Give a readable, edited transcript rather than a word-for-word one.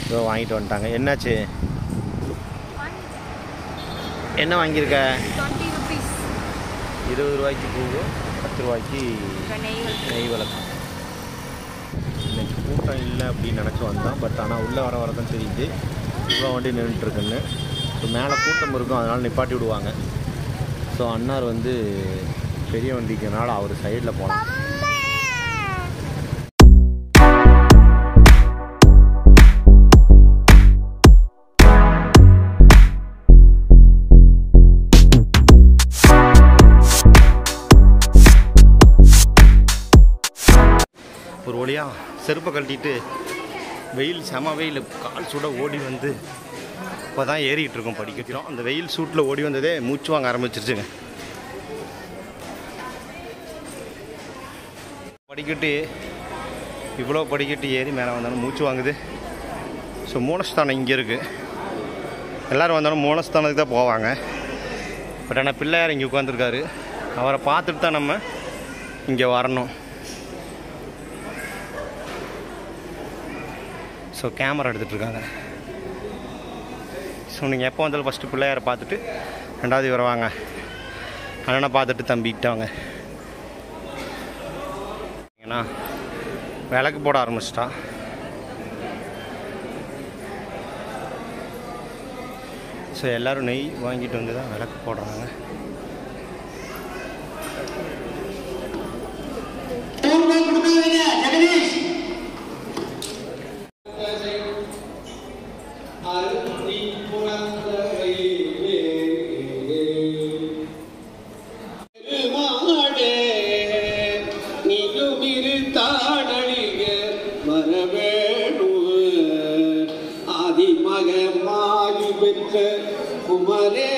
இதோ வாங்கிட்டு வந்துட்டாங்க. என்னாச்சு? என்ன வாங்கியிருக்க? 20 ரூபாய்க்கு பூவு, 10 ரூபாய்க்கு நெய் விளக்கு. இன்னைக்கு கூட்டம் இல்லை அப்படின்னு நினச்சி வந்தோம். பட் ஆனால் உள்ளே வர தான் தெரியுது இவ்வளோ வண்டி நின்றுட்டுருக்குன்னு. ஸோ மேலே கூட்டம் இருக்கும், அதனால் நிப்பாட்டி விடுவாங்க. ஸோ அண்ணார் வந்து பெரிய வண்டிக்குனால அவர் சைடில் போகலாம். ஒரு வழியாக செருப்பை கழட்டிட்டு வெயில் செம வெயில் கால் சுட ஓடி வந்து இப்போ தான் ஏறிக்கிட்டு இருக்கோம் படிக்கிறோம். அந்த வெயில் சூட்டில் ஓடி வந்ததே மூச்சு வாங்க ஆரம்பிச்சிருச்சுங்க. படிக்கட்டு இவ்வளோ படிக்கட்டு ஏறி மேலே வந்தாலும் மூச்சு வாங்குது. ஸோ மூலஸ்தானம் இங்கே இருக்குது. எல்லோரும் வந்தாலும் மூலஸ்தானத்துக்கு தான் போவாங்க. பட் ஆனால் பிள்ளையார் இங்கே உட்காந்துருக்காரு. அவரை பார்த்துட்டு தான் நம்ம இங்கே வரணும். So camera எடுத்துகிட்ருக்காங்க. ஸோ நீங்கள் எப்போ வந்தாலும் ஃபஸ்ட்டு பிள்ளையாரை பார்த்துட்டு ரெண்டாவது வருவாங்க. அண்ணனை பார்த்துட்டு தம்பிக்கிட்டாங்க. ஏன்னா விளக்கு போட ஆரம்பிச்சிட்டா. ஸோ எல்லோரும் நெய் வாங்கிட்டு வந்து தான் விளக்கு போடுறாங்க. குமரே